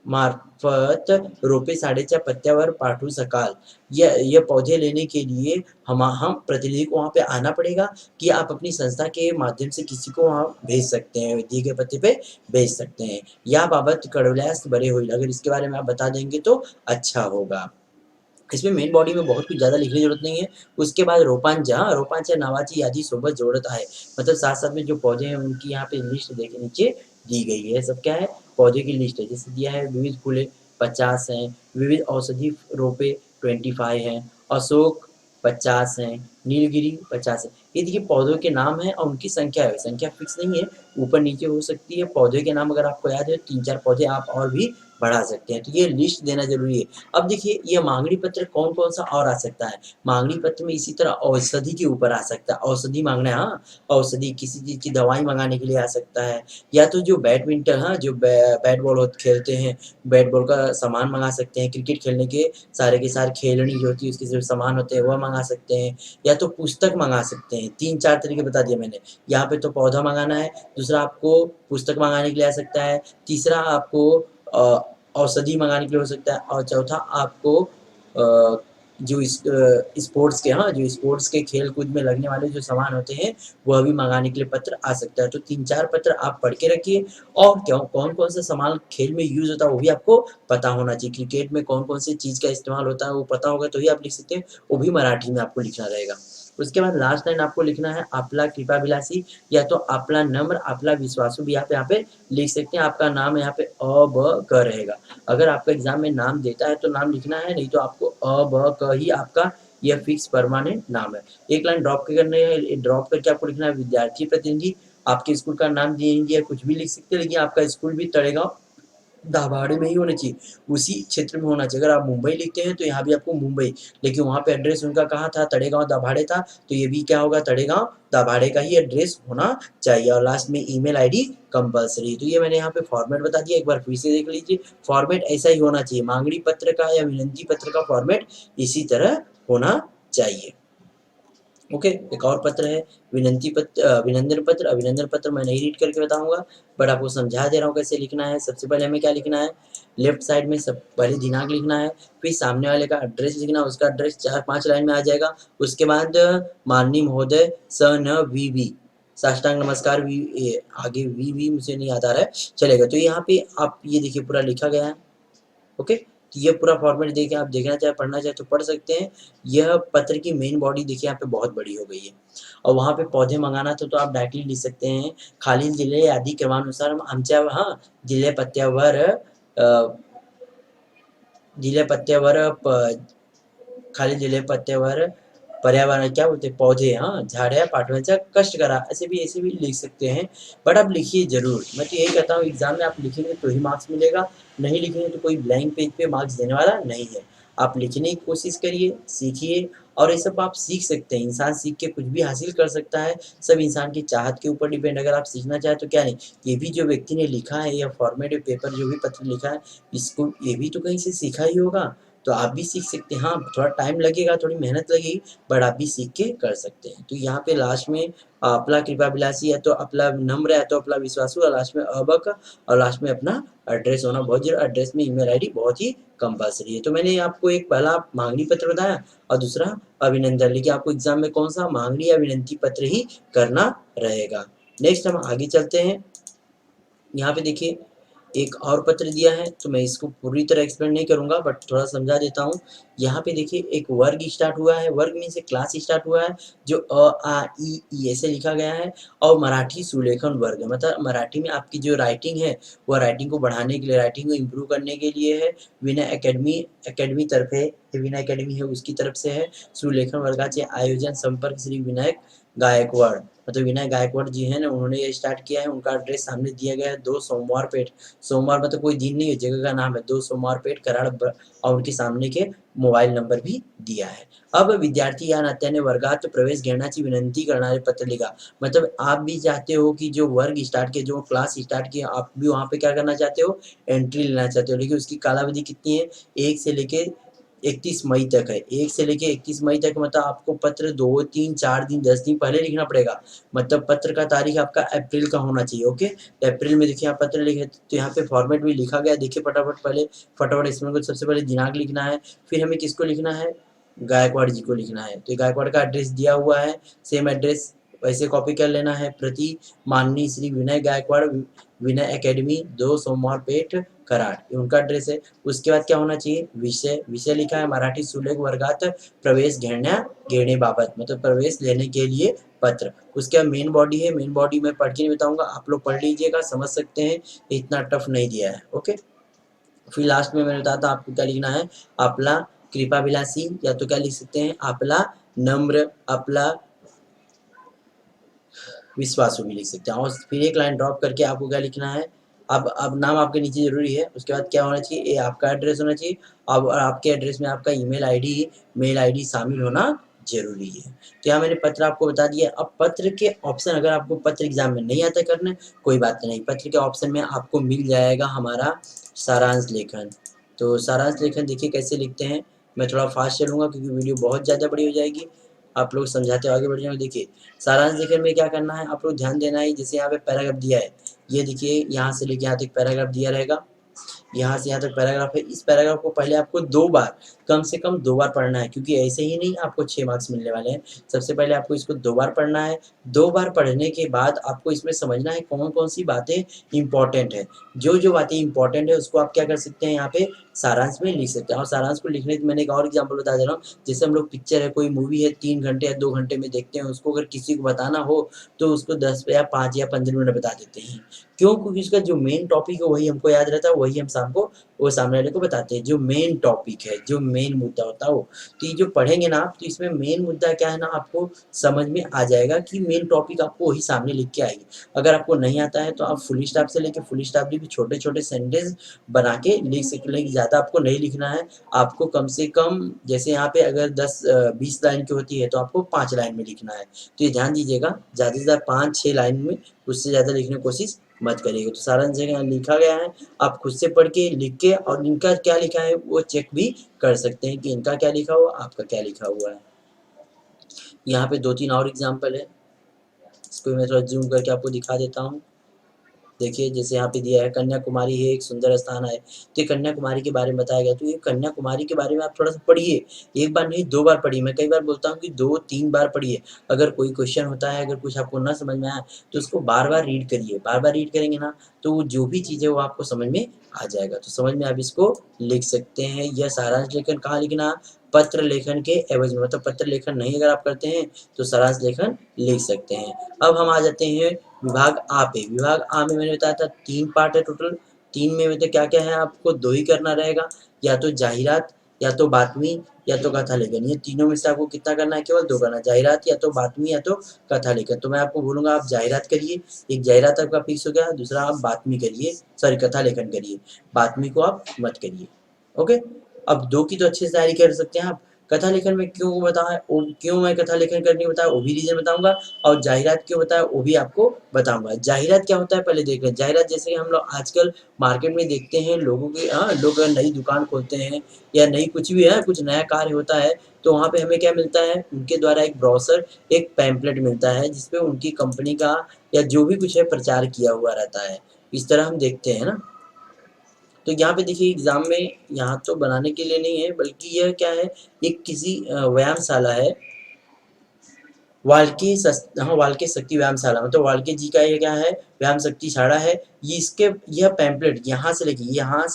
मार्फत रोपे शाळेच्या पत्त्यावर पाठवू सकाल। ये पौधे लेने के लिए हम प्रतिनिधि को वहाँ पे आना पड़ेगा कि आप अपनी संस्था के माध्यम से किसी को वहाँ भेज सकते हैं, दिए गए पते पे भेज सकते हैं। याबाबत कळवल्यास बरे होईल। अगर इसके बारे में आप बता देंगे तो अच्छा होगा। इसमें मेन बॉडी में बहुत कुछ ज़्यादा लिखने की ज़रूरत नहीं है। उसके बाद रोपांच्या नावाची यादी सोबत जोड़त आहे। मतलब साथ-साथ में जो पौधे हैं उनकी यहाँ पे लिस्ट देखिए नीचे दी गई है। सब क्या है? पौधे की लिस्ट है। जैसे दिया है, विविध फूले 50 हैं, विविध औषधि रोपे 25 हैं, अशोक 50 हैं, नीलगिरी 50 है। ये देखिए पौधों के नाम हैं और उनकी संख्या है। संख्या फिक्स नहीं है, ऊपर-नीचे हो सकती है। पौधे के नाम अगर आपको याद है 3-4 पौधे आप और भी बढ़ा सकते हैं। तो ये लिस्ट देना ज़रूरी है। अब देखिए ये मांगनी पत्र कौन-कौन सा और आ सकता है। मांगनी पत्र में इसी तरह औषधि के ऊपर आ सकता है। औषधि माँगना है, हाँ, औषधि किसी चीज़ की दवाई मँगाने के लिए आ सकता है, या तो जो बैडमिंटन, हाँ, जो बैट बॉल खेलते हैं, बैट बॉल का सामान मँगा सकते हैं। क्रिकेट खेलने के सारे खिलौने जो होती है उसके जो सामान होते हैं वह मँगा सकते हैं, या तो पुस्तक मँगा सकते हैं। 3-4 तरीके बता दिए मैंने। यहाँ पे तो पौधा मँगाना है, दूसरा आपको पुस्तक मँगाने के लिए आ सकता है, तीसरा आपको औषधि मँगाने के लिए हो सकता है, और चौथा आपको स्पोर्ट्स के, हाँ, जो स्पोर्ट्स के खेल-कूद में लगने वाले जो सामान होते हैं, वह भी मँगाने के लिए पत्र आ सकता है। तो 3-4 पत्र आप पढ़ के रखिए, और क्या कौन-कौन सा सामान खेल में यूज़ होता है, वो भी आपको पता होना चाहिए। क्रिकेट में कौन-कौन सी चीज़ का इस्तेमाल होता है, वो पता होगा तो ही आप लिख सकते हैं, वो भी मराठी में आपको लिखना रहेगा। उसके बाद लास्ट लाइन आपको लिखना है, आपला कृपाविलासी, या तो आपला नम्र, आपला विश्वासू भी आप यहाँ पे लिख सकते हैं। आपका नाम यहाँ पे अ, ब, क रहेगा। अगर आपका एग्ज़ाम में नाम देता है तो नाम लिखना है, नहीं तो आपको अ, ब, क ही आपका यह फिक्स परमानेंट नाम है। एक लाइन ड्रॉप करके आपको लिखना है, विद्यार्थी प्रतिनिधि। आपके स्कूल का नाम दिए नहीं दिया, कुछ भी लिख सकते हैं, लेकिन आपका स्कूल भी तड़ेगाँव दाभाड़े में ही होना चाहिए, उसी क्षेत्र में होना चाहिए। अगर आप मुंबई लिखते हैं तो यहाँ भी आपको मुंबई, लेकिन वहाँ पे एड्रेस उनका कहाँ था? तड़ेगाँव दाभाड़े था, तो ये भी क्या होगा? तड़ेगाँव दाभाड़े का ही एड्रेस होना चाहिए, और लास्ट में ईमेल आईडी कंपल्सरी। तो ये मैंने यहाँ पे फॉर्मेट बता दिया, एक बार फिर से देख लीजिए। फॉर्मेट ऐसा ही होना चाहिए, मांगनी पत्र का या विनंती पत्र का फॉर्मेट इसी तरह होना चाहिए। ओके, एक और पत्र है, अभिनंदन पत्र मैं नहीं रीड करके बताऊँगा, बट आपको समझा दे रहा हूँ कैसे लिखना है। सबसे पहले हमें क्या लिखना है? लेफ्ट साइड में सब पहले दिनांक लिखना है, फिर सामने वाले का एड्रेस लिखना है, उसका एड्रेस 4-5 लाइन में आ जाएगा। उसके बाद माननीय महोदय न वी, साष्टांग नमस्कार वी, आगे वी मुझे नहीं याद आ रहा है, चलेगा। तो यहाँ पे आप ये देखिए पूरा लिखा गया है। ओके, तो ये पूरा फॉर्मेट देखिए, आप देखना चाहे पढ़ना चाहे तो पढ़ सकते हैं। यह पत्र की मेन बॉडी देखिए यहाँ पे बहुत बड़ी हो गई है, और वहाँ पे पौधे मंगाना था तो आप डायरेक्टली लिख सकते हैं, खालील जिल्हे यादी क्रमानुसार आमच्या, हाँ, जिल्हे पत्त्यावर खाली दिले पत्त्यावर पर्यावरण क्या बोलते हैं, पौधे, हाँ, झाड़ियाँ पाठवायचा कष्ट करा, ऐसे भी लिख सकते हैं, बट आप लिखिए ज़रूर। मैं तो यही कहता हूँ एग्ज़ाम में आप लिखेंगे तो ही मार्क्स मिलेगा, नहीं लिखेंगे तो कोई ब्लैंक पेज पे मार्क्स देने वाला नहीं है। आप लिखने की कोशिश करिए, सीखिए, और ये सब आप सीख सकते हैं। इंसान सीख के कुछ भी हासिल कर सकता है, सब इंसान की चाहत के ऊपर डिपेंड। अगर आप सीखना चाहें तो क्या नहीं, ये भी जो व्यक्ति ने लिखा है, या फॉर्मेटिव पेपर जो भी पत्र लिखा है, इसको ये भी तो कहीं से सीखा ही होगा। तो आप भी सीख सकते हैं। हाँ, थोड़ा टाइम लगेगा, थोड़ी मेहनत लगेगी, बट आप भी सीख के कर सकते हैं। तो यहाँ पे लास्ट में आपला कृपाभिलाषी, या तो आपला नम्र, या तो आपला विश्वासू, और लास्ट में अबक, और लास्ट में अपना एड्रेस होना बहुत ज़रूरी। एड्रेस में ईमेल आईडी बहुत ही कंपल्सरी है। तो मैंने आपको एक पहला मांगनी पत्र बताया और दूसरा अभिनंदन, लेकिन आपको एग्ज़ाम में कौन-सा मांगनी या विनंती पत्र ही करना रहेगा। नेक्स्ट हम आगे चलते हैं। यहाँ पे देखिए, एक और पत्र दिया है, तो मैं इसको पूरी तरह एक्सप्लेन नहीं करूँगा बट थोड़ा समझा देता हूँ। यहाँ पे देखिए एक वर्ग स्टार्ट हुआ है, वर्ग मीन्स एक क्लास स्टार्ट हुआ है जो आ, ई ऐसे लिखा गया है और मराठी सुलेखन वर्ग है। मतलब मराठी में आपकी जो राइटिंग है, वो राइटिंग को बढ़ाने के लिए, राइटिंग को इम्प्रूव करने के लिए है। विनय अकॅडमी तर्फे, विनय अकॅडमी है उसकी तरफ से है। सुलेखन वर्गाचे आयोजन संपर्क श्री विनायक गायकवाड़, मतलब विनय गायकवाड़ जी हैं ना, उन्होंने ये स्टार्ट किया है। उनका एड्रेस सामने दिया गया है, 2 सोमवार पेठ, सोमवार मतलब कोई दिन नहीं है, जगह का नाम है 2 सोमवार पेठ कराड और उनके सामने के मोबाइल नंबर भी दिया है। अब विद्यार्थी या नात्याने वर्गात प्रवेश घेण्याची विनंती करणारे पत्र लिखा। मतलब आप भी चाहते हो कि जो वर्ग स्टार्ट किया, जो क्लास स्टार्ट किया, आप भी वहाँ पे क्या करना चाहते हो, एंट्री लेना चाहते हो। लेकिन उसकी कालावधि कितनी है, 1 से लेके 31 मई तक है। 1 से लेके 31 मई तक मतलब आपको पत्र 2, 3, 4 दिन, 10 दिन पहले लिखना पड़ेगा। मतलब पत्र का तारीख आपका अप्रैल का होना चाहिए, ओके। अप्रैल में देखिए आप पत्र लिखे, तो यहाँ पे फॉर्मेट भी लिखा गया, देखिए फटाफट पहले, फटाफट इसमें कुछ सबसे पहले दिनांक लिखना है, फिर हमें किसको लिखना है, गायकवाड़ जी को लिखना है। तो गायकवाड़ का एड्रेस दिया हुआ है, सेम एड्रेस वैसे कॉपी कर लेना है। प्रति माननीय श्री विनय गायकवाड़, विनय अकेडमी, 2 सोमवार पेठ कराड, ये उनका एड्रेस है। उसके बाद क्या होना चाहिए, विषय, विषय लिखा है मराठी सुलेख वर्गात प्रवेश घेण्याबाबत, मतलब प्रवेश लेने के लिए पत्र। उसके बाद मेन बॉडी है, मेन बॉडी मैं पढ़ के नहीं बताऊंगा, आप लोग पढ़ लीजिएगा, समझ सकते हैं, इतना टफ नहीं दिया है, ओके। फिर लास्ट में मैंने बताया था आपको क्या लिखना है, आपला कृपाविलासी, या तो क्या लिख सकते हैं, आपला नम्र, आपला विश्वासु भी लिख सकते हैं। और फिर एक लाइन ड्रॉप करके आपको क्या लिखना है, अब नाम आपके नीचे जरूरी है। उसके बाद क्या होना चाहिए, ये आपका एड्रेस होना चाहिए। अब आपके एड्रेस में आपका मेल आईडी शामिल होना जरूरी है। तो यहाँ मैंने पत्र आपको बता दिया। अब पत्र के ऑप्शन, अगर आपको पत्र एग्जाम में नहीं आता करना, कोई बात नहीं, पत्र के ऑप्शन में आपको मिल जाएगा हमारा सारांश लेखन। तो सारांश लेखन देखिए कैसे लिखते हैं, मैं थोड़ा फास्ट चलूंगा क्योंकि वीडियो बहुत ज़्यादा बड़ी हो जाएगी, आप लोग समझाते हो आगे बढ़ जाओगे। देखिए सारांश लेखन में क्या करना है, आप लोग ध्यान देना है, जैसे यहाँ पे पैराग्राफ दिया है, ये देखिए यहाँ से लेके यहाँ तक पैराग्राफ दिया रहेगा, यहाँ से यहाँ तक पैराग्राफ है। इस पैराग्राफ को पहले आपको 2 बार, कम से कम 2 बार पढ़ना है, क्योंकि ऐसे ही नहीं आपको 6 मार्क्स मिलने वाले हैं। सबसे पहले आपको इसको 2 बार पढ़ना है। 2 बार पढ़ने के बाद आपको इसमें समझना है कौन-कौन सी बातें इम्पोर्टेंट है। जो बातें इम्पोर्टेंट है उसको आप क्या कर सकते हैं, यहाँ पे सारांश में लिख सकते हैं। और सारांश को लिखने के मैंने एक और एग्जाम्पल बता दे रहा हूँ, जैसे हम लोग पिक्चर है, कोई मूवी है, 3 घंटे या 2 घंटे में देखते हैं, उसको अगर किसी को बताना हो तो उसको 10 या 5 या 15 मिनट बता देते हैं। क्यों? क्योंकि उसका जो मेन टॉपिक है वही हमको याद रहता है, वही हम शाम को वो सामने वाले को बताते हैं। जो मेन टॉपिक है, जो मेन मुद्दा होता है वो, तो ये जो पढ़ेंगे ना आप, तो इसमें मेन मुद्दा क्या है ना, आपको समझ में आ जाएगा कि मेन टॉपिक आपको वही सामने लिख के आएगी। अगर आपको नहीं आता है तो आप फुल स्टॉप से लेके फुल स्टॉप भी छोटे छोटे सेंटेंस बना के लिख सकते, लेकिन ज़्यादा आपको नहीं लिखना है। आपको कम से कम, जैसे यहाँ पे अगर 10-20 लाइन की होती है तो आपको 5 लाइन में लिखना है। तो ये ध्यान दीजिएगा, ज़्यादा से ज़्यादा 5-6 लाइन में, उससे ज़्यादा लिखने की कोशिश मत करिएगा। तो सारांश जगह लिखा गया है, आप खुद से पढ़ के लिख के, और इनका क्या लिखा है वो चेक भी कर सकते हैं कि इनका क्या लिखा हुआ, आपका क्या लिखा हुआ है। यहाँ पे 2-3 और एग्जाम्पल है, इसको मैं थोड़ा जूम करके आपको दिखा देता हूँ। देखिए जैसे यहाँ पे दिया है, कन्याकुमारी है एक सुंदर स्थान है, तो ये कन्याकुमारी के बारे में बताया गया। तो ये कन्याकुमारी के बारे में आप थोड़ा सा पढ़िए, एक बार नहीं 2 बार पढ़िए। मैं कई बार बोलता हूँ कि 2-3 बार पढ़िए। अगर कोई क्वेश्चन होता है, अगर कुछ आपको ना समझ में आया तो उसको बार बार रीड करिए। बार बार रीड करेंगे ना तो वो जो भी चीज़ है वो आपको समझ में आ जाएगा। तो समझ में आप इसको लिख सकते हैं। यह सारांश लेखन कहाँ लिखना, पत्र लेखन के एवज में, मतलब पत्र लेखन नहीं अगर आप करते हैं तो सारांश लेखन लिख सकते हैं। अब हम आ जाते हैं विभाग आ पे। विभाग आ में मैंने बताया था 3 पार्ट है टोटल। 3 में मतलब क्या-क्या है, आपको 2 ही करना रहेगा, या तो जाहिरात, या तो बातमी, या तो कथा लेखन। ये तीनों में से आपको कितना करना है, केवल 2 करना है, जाहिरात या तो बातमी या तो कथा लेखन। तो मैं आपको बोलूँगा आप जाहिरात करिए, एक जाहिरात आपका फिक्स हो गया, दूसरा आप बातमी करिए, सॉरी कथा लेखन करिए, बातमी को आप मत करिए, ओके। अब 2 की तो अच्छे से तैयारी कर सकते हैं आप। कथा लेखन में क्यों बताया, क्यों मैं कथा लेखन करने बताया वो भी रीज़न बताऊँगा, और जाहिरात क्यों बताया वो भी आपको बताऊँगा। जाहिरात क्या होता है पहले देख लें। जाहिरात जैसे कि हम लोग आजकल मार्केट में देखते हैं, लोगों के लोग नई दुकान खोलते हैं या नई कुछ भी है, कुछ नया कार्य होता है, तो वहाँ पे हमें क्या मिलता है, उनके द्वारा एक ब्रोशर, एक पैम्पलेट मिलता है जिसपे उनकी कंपनी का या जो भी कुछ है प्रचार किया हुआ रहता है। इस तरह हम देखते हैं ना। तो यहाँ पे देखिए एग्ज़ाम में यहाँ तो बनाने के लिए नहीं है, बल्कि यह क्या है, एक किसी व्यायामशाला है, हाँ, वाल्के शक्ति व्यायामशाला, मतलब वाल्के जी का ये क्या है, व्यायाम शक्तिशाला है। ये इसके यह पैम्पलेट यहाँ से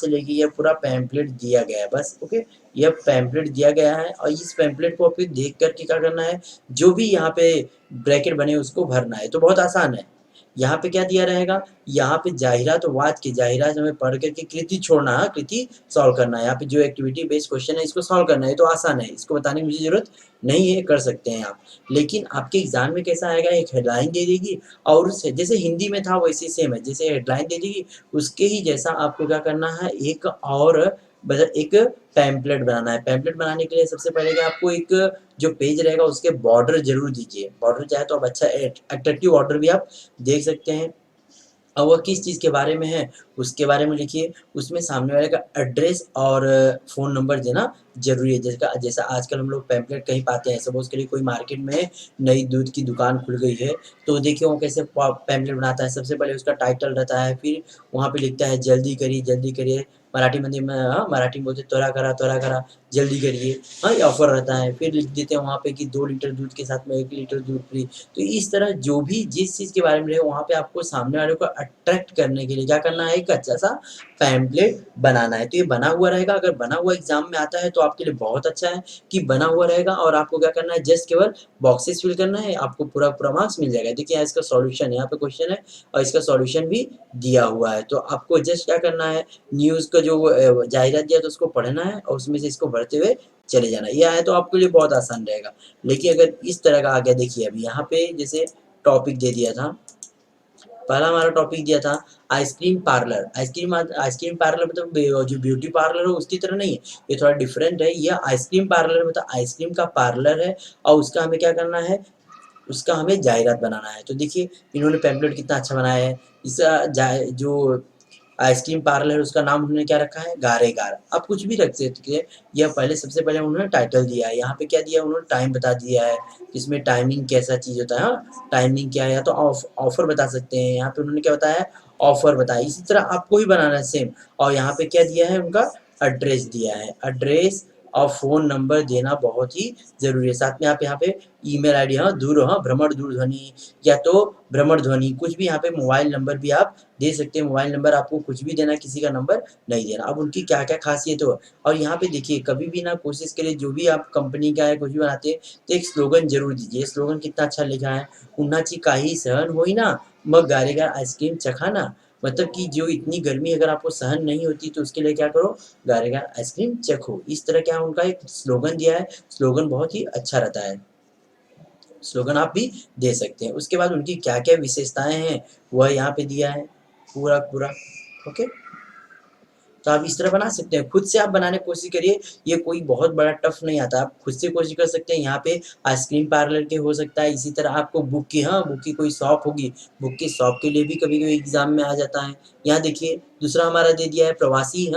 लेके यह पूरा पैम्पलेट दिया गया है बस, ओके। यह पैम्पलेट दिया गया है और इस पैम्पलेट को फिर देख कर के क्या करना है, जो भी यहाँ पे ब्रैकेट बने उसको भरना है, तो बहुत आसान है। यहाँ पे क्या दिया रहेगा, यहाँ पे जाहिरात और वाद की जाहिरात हमें पढ़ करके कृति छोड़ना है, कृति सॉल्व करना है। यहाँ पे जो एक्टिविटी बेस्ड क्वेश्चन है इसको सॉल्व करना है, तो आसान है, इसको बताने की मुझे जरूरत नहीं है, कर सकते हैं आप। लेकिन आपके एग्जाम में कैसा आएगा, एक हेडलाइन दे देगी और उस जैसे हिंदी में था वैसे सेम है, जैसे हेडलाइन दे देगी उसके ही जैसा आपको क्या करना है, एक और एक पैम्पलेट बनाना है। पैम्पलेट बनाने के लिए सबसे पहले क्या आपको एक जो पेज रहेगा उसके बॉर्डर जरूर दीजिए, बॉर्डर चाहे तो आप अच्छा अट्रैक्टिव बॉर्डर भी आप देख सकते हैं। और वह किस चीज़ के बारे में है उसके बारे में लिखिए, उसमें सामने वाले का एड्रेस और फ़ोन नंबर देना ज़रूरी है। जैसा आजकल हम लोग पैम्पलेट कहीं पाते हैं, सपोज़ करिए कोई मार्केट में नई दूध की दुकान खुल गई है, तो देखिए वो कैसे पैम्पलेट बनाता है। सबसे पहले उसका टाइटल रहता है, फिर वहाँ पे लिखता है जल्दी करिए, मराठी मंदिर में मराठी में बोलते त्वरा करा, जल्दी करिए। हाँ, ये ऑफ़र रहता है। फिर लिख देते हैं वहाँ पे कि 2 लीटर दूध के साथ में 1 लीटर दूध फ्री। तो इस तरह जो भी जिस चीज़ के बारे में रहे वहाँ पे आपको सामने वाले को अट्रैक्ट करने के लिए क्या करना है, एक अच्छा सा पैम्पलेट बनाना है। तो ये बना हुआ रहेगा, अगर बना हुआ एग्जाम में आता है तो आपके लिए बहुत अच्छा है कि बना हुआ रहेगा और आपको क्या करना है, जस्ट केवल बॉक्सेस फिल करना है, आपको पूरा पूरा मार्क्स मिल जाएगा। देखिए यहाँ इसका सॉल्यूशन, यहाँ पे क्वेश्चन है और इसका सॉल्यूशन भी दिया हुआ है। तो आपको जस्ट क्या करना है, न्यूज़ का जो जाहिरात दिया तो उसको पढ़ना है और उसमें से इसको भरते हुए चले जाना है। ये आया तो आपके लिए बहुत आसान रहेगा। लेकिन अगर इस तरह का आ गया, देखिए अभी यहाँ पे जैसे टॉपिक दे दिया था, पहला हमारा टॉपिक दिया था आइसक्रीम पार्लर। आइसक्रीम पार्लर मतलब जो ब्यूटी पार्लर है उसकी तरह नहीं है, ये थोड़ा डिफरेंट है। ये आइसक्रीम पार्लर मतलब आइसक्रीम का पार्लर है और उसका हमें क्या करना है, उसका हमें जाहिरात बनाना है। तो देखिए इन्होंने पैम्पलेट कितना अच्छा बनाया है। इसका जो आइसक्रीम पार्लर है उसका नाम उन्होंने क्या रखा है, गारेगार। आप कुछ भी रख सकते हैं। यह पहले सबसे पहले उन्होंने टाइटल दिया है, यहाँ पे क्या दिया उन्होंने, टाइम बता दिया है, इसमें टाइमिंग कैसा चीज़ होता है। हाँ, टाइमिंग क्या है, या तो ऑफर बता सकते हैं। यहाँ पे उन्होंने क्या बताया, ऑफर बताया। इसी तरह आपको भी बनाना है सेम। और यहाँ पे क्या दिया है, उनका एड्रेस दिया है, एड्रेस और फ़ोन नंबर देना बहुत ही ज़रूरी है। साथ में आप यहाँ पे ईमेल आईडी, हाँ भ्रमण दूरध्वनि या तो भ्रमण ध्वनि, कुछ भी यहाँ पे मोबाइल नंबर भी आप दे सकते हैं। मोबाइल नंबर आपको कुछ भी देना, किसी का नंबर नहीं देना। अब उनकी क्या-क्या ख़ासियत हो, और यहाँ पे देखिए कभी भी ना कोशिश करिए, जो भी आप कंपनी का है कुछ भी बनाते हैं तो एक स्लोगन ज़रूर दीजिए। स्लोगन कितना अच्छा लिखा है, "उन्हाची काही सहन होईना, मग गारेगार आइसक्रीम चखाना।" मतलब कि जो इतनी गर्मी अगर आपको सहन नहीं होती तो उसके लिए क्या करो, गारेगार आइसक्रीम चखो। इस तरह क्या उनका एक स्लोगन दिया है, स्लोगन बहुत ही अच्छा रहता है। स्लोगन आप भी दे सकते हैं। उसके बाद उनकी क्या-क्या विशेषताएँ हैं, वह यहाँ पे दिया है पूरा, ओके। तो आप इस तरह बना सकते हैं, खुद से आप बनाने की कोशिश करिए, ये कोई बहुत बड़ा टफ नहीं आता, आप खुद से कोशिश कर सकते हैं। यहाँ पे आइसक्रीम पार्लर के हो सकता है, इसी तरह आपको बुक की कोई शॉप होगी, बुक की शॉप के लिए भी कभी-कभी एग्ज़ाम में आ जाता है। यहाँ देखिए दूसरा हमारा दे दिया है प्रवासी,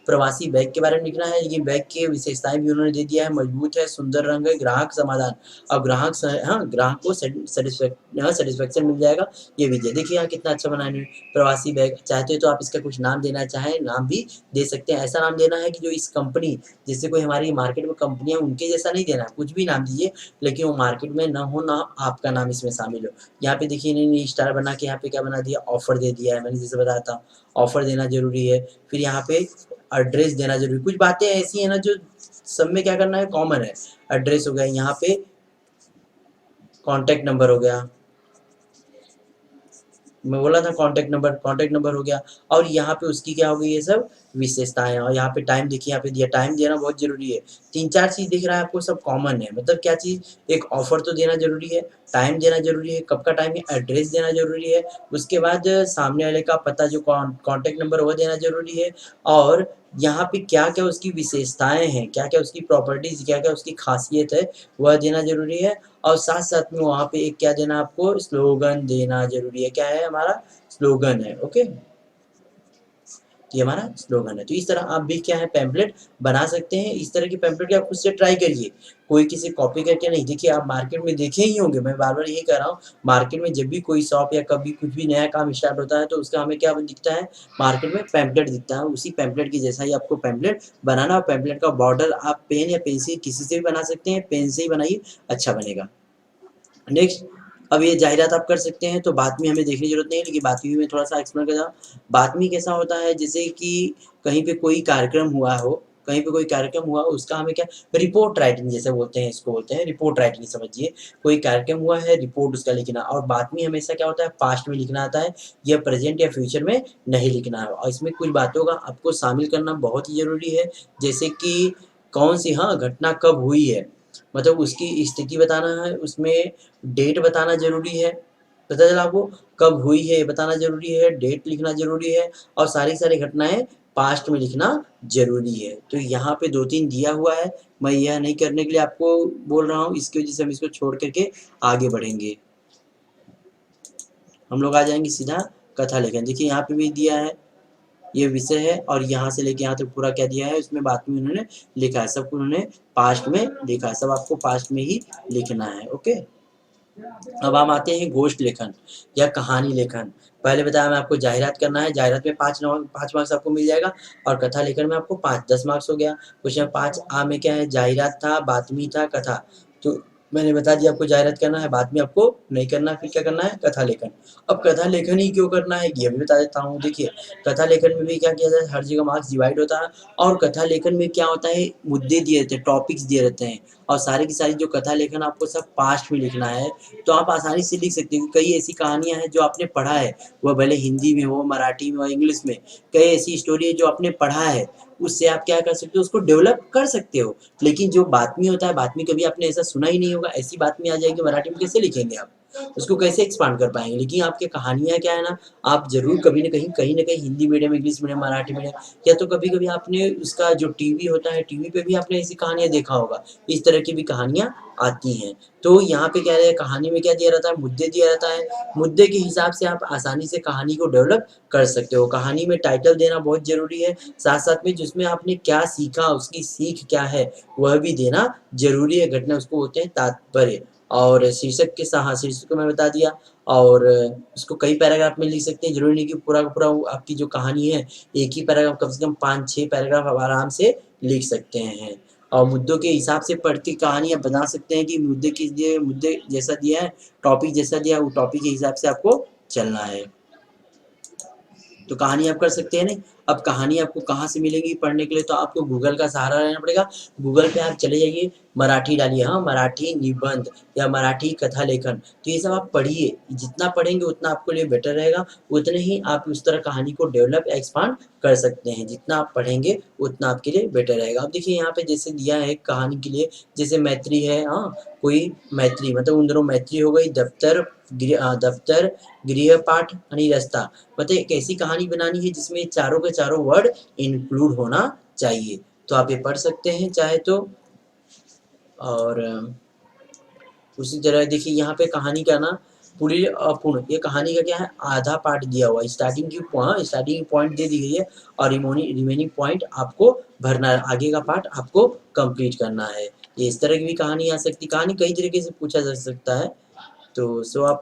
प्रवासी बैग के बारे में लिखना है, लेकिन बैग की विशेषताएँ भी उन्होंने दे दिया है, मजबूत है, सुंदर रंग है, ग्राहक समाधान। अब ग्राहक को सैटिस्फैक्शन मिल जाएगा, ये भी दिया। देखिए यहाँ कितना अच्छा बनाया इन्होंने, प्रवासी बैग। चाहते हो तो आप इसका कुछ नाम देना चाहें, नाम भी दे सकते हैं। ऐसा नाम देना है कि जो इस कंपनी, जैसे कोई हमारी मार्केट में कंपनियाँ उनके जैसा नहीं देना, कुछ भी नाम दीजिए, लेकिन वो मार्केट में ना हो, ना आपका नाम इसमें शामिल हो। यहाँ पे देखिए इन्होंने स्टार बना के यहाँ पे क्या बना दिया, ऑफ़र दे दिया है, मैंने जैसे बताया था, ऑफ़र देना ज़रूरी है। फिर यहाँ पे एड्रेस देना ज़रूरी है। कुछ बातें ऐसी हैं ना जो सब में क्या करना है, कॉमन है। एड्रेस हो गया, यहाँ पे कॉन्टैक्ट नंबर हो गया, मैं बोला था कॉन्टैक्ट नंबर हो गया, और यहाँ पे उसकी क्या हो गई, ये सब विशेषताएँ। और यहाँ पे टाइम देखिए, यहाँ पे दिया, टाइम देना बहुत ज़रूरी है। 3-4 चीज़ दिख रहा है आपको, सब कॉमन है। मतलब क्या चीज़, एक ऑफ़र तो देना ज़रूरी है, टाइम देना ज़रूरी है, कब का टाइम है, एड्रेस देना ज़रूरी है। उसके बाद सामने वाले का पता, जो कॉन्टैक्ट नंबर, वो देना ज़रूरी है। और यहाँ पे क्या-क्या उसकी विशेषताएँ हैं, क्या-क्या उसकी प्रॉपर्टीज़, क्या-क्या उसकी ख़ासियत है, वह देना ज़रूरी है। और साथ-साथ में वहाँ पे एक क्या देना आपको, स्लोगन देना ज़रूरी है। क्या है हमारा, स्लोगन है, ओके। ये हमारा स्लोगन है। तो इस तरह आप भी क्या है, पैम्पलेट बना सकते हैं। इस तरह की पैम्पलेट आप खुद से ट्राई करिए, कोई किसी कॉपी करके नहीं। देखिए आप मार्केट में देखे ही होंगे, मैं बार-बार यही कह रहा हूँ, मार्केट में जब भी कोई शॉप या कभी कुछ भी नया काम स्टार्ट होता है तो उसका हमें क्या दिखता है, मार्केट में पैम्पलेट दिखता है। उसी पैम्पलेट के जैसा ही आपको पैम्पलेट बनाना, और पैम्पलेट का बॉर्डर आप पेन या पेंसिल किसी से भी बना सकते हैं, पेन से ही बनाइए, अच्छा बनेगा। नेक्स्ट, अब ये जाहिरात आप कर सकते हैं, तो बातमी हमें देखने की जरूरत नहीं है, लेकिन बातमी में थोड़ा सा एक्सप्लेन कर जाऊँ। बातमी कैसा होता है, जैसे कि कहीं पे कोई कार्यक्रम हुआ हो, कहीं पे कोई कार्यक्रम हुआ उसका हमें क्या रिपोर्ट राइटिंग जैसे बोलते हैं, इसको बोलते हैं रिपोर्ट राइटिंग समझिए। कोई कार्यक्रम हुआ है, रिपोर्ट उसका लिखना। और बातमी हमेशा क्या होता है, पास्ट में लिखना आता है, या प्रेजेंट या फ्यूचर में नहीं लिखना है। और इसमें कुछ बातों का आपको शामिल करना बहुत ही जरूरी है, जैसे कि कौन सी हाँ घटना कब हुई है, मतलब उसकी स्थिति बताना है, उसमें डेट बताना ज़रूरी है। पता चला आपको, कब हुई है ये बताना ज़रूरी है, डेट लिखना ज़रूरी है, और सारी घटनाएँ पास्ट में लिखना ज़रूरी है। तो यहाँ पे 2-3 दिया हुआ है, मैं यह नहीं करने के लिए आपको बोल रहा हूँ, इसकी वजह से हम इसको छोड़ कर के आगे बढ़ेंगे। हम लोग आ जाएँगे सीधा कथा लेखन। देखिए यहाँ पे भी दिया है, ये विषय है, और यहाँ से लेके यहाँ तक पूरा क्या दिया है, उसमें बाद में उन्होंने लिखा है, सब उन्होंने पास्ट में लिखा है, सब आपको पास्ट में ही लिखना है। ओके, अब हम आते हैं गोष्ठ लेखन या कहानी लेखन। पहले बताया मैं आपको जाहिरात करना है, जाहिरात में 5 मार्क्स आपको मिल जाएगा, और कथा लेखन में आपको 5-10 मार्क्स हो गया। क्वेश्चन 5 में क्या है, जाहिरात था, बातमी था, कथा। तो मैंने बता दिया आपको जाहिरात करना है, बातमी आपको नहीं करना, फिर क्या करना है, कथा लेखन। अब कथा लेखन ही क्यों करना है ये भी बता देता हूँ। देखिए कथा लेखन में भी क्या किया जाए, हर जगह मार्क्स डिवाइड होता है, और कथा लेखन में क्या होता है, मुद्दे दिए रहते हैं, टॉपिक्स दिए रहते हैं, और सारी की सारी जो कथा लेखन आपको सब पास्ट में लिखना है। तो आप आसानी से लिख सकते हो। कई ऐसी कहानियाँ हैं जो आपने पढ़ा है, वह भले हिंदी में हो, मराठी में हो, इंग्लिश में। कई ऐसी स्टोरी है जो आपने पढ़ा है, उससे आप क्या कर सकते हो, उसको डेवलप कर सकते हो। लेकिन जो बातमी होता है, बातमी कभी आपने ऐसा सुना ही नहीं होगा, ऐसी बातमी आ जाएगी मराठी में, कैसे लिखेंगे आप? उसको कैसे एक्सपांड कर पाएँगे? लेकिन आपकी कहानियाँ क्या है ना, आप ज़रूर कभी न कहीं न कहीं Hindi medium, English medium, Marathi medium, या तो कभी-कभी आपने उसका जो टीवी होता है, टीवी पे भी आपने ऐसी कहानियाँ देखा होगा। इस तरह की भी कहानियाँ आती हैं। तो यहाँ पे क्या है, कहानी में क्या दिया रहता है, मुद्दे दिया रहता है। मुद्दे के हिसाब से आप आसानी से कहानी को डेवलप कर सकते हो। कहानी में टाइटल देना बहुत ज़रूरी है, साथ-साथ में जिसमें आपने क्या सीखा, उसकी सीख क्या है, वह भी देना ज़रूरी है। घटना उसको बोलते हैं तात्पर्य। और शीर्षक के हाँ, शीर्षक को मैं बता दिया, और उसको कई पैराग्राफ में लिख सकते हैं, ज़रूरी नहीं कि पूरा का पूरा वो आपकी जो कहानी है, एक ही पैराग्राफ, कम से कम 5-6 पैराग्राफ आप आराम से लिख सकते हैं। और मुद्दों के हिसाब से पढ़ के कहानी आप बना सकते हैं कि मुद्दे किस दिए, मुद्दे जैसा दिया है, टॉपिक जैसा दिया है, वो टॉपिक के हिसाब से आपको चलना है। तो कहानी आप कर सकते हैं नहीं। अब कहानी आपको कहाँ से मिलेगी पढ़ने के लिए, तो आपको गूगल का सहारा लेना पड़ेगा। गूगल पे आप चले जाइए, मराठी डालिए, हाँ, मराठी निबंध या मराठी कथा लेखन, तो ये सब आप पढ़िए। जितना पढ़ेंगे उतना आपके लिए बेटर रहेगा, उतने ही आप उस तरह कहानी को डेवलप या एक्सपांड कर सकते हैं। जितना आप पढ़ेंगे उतना आपके लिए बेटर रहेगा। अब देखिए यहाँ पे जैसे दिया है कहानी के लिए, जैसे मैत्री है, हाँ, कोई मैत्री मतलब उन दोनों मैत्री हो गई, दफ्तर, गृह-पाठ यानी रास्ता। मतलब एक ऐसी कहानी बनानी है जिसमें चारों के चारों वर्ड इंक्लूड होना चाहिए। तो आप ये पढ़ सकते हैं चाहे तो। और उसी तरह देखिए यहाँ पे कहानी का ना पूरी अपूर्ण, ये कहानी का क्या है, आधा पार्ट दिया हुआ है। स्टार्टिंग पॉइंट दे दी गई है, और रिमेनिंग पॉइंट आपको भरना है, आगे का पार्ट आपको कंप्लीट करना है। ये इस तरह की भी कहानी आ सकती है। कहानी कई तरीके से पूछा जा सकता है। तो सो आप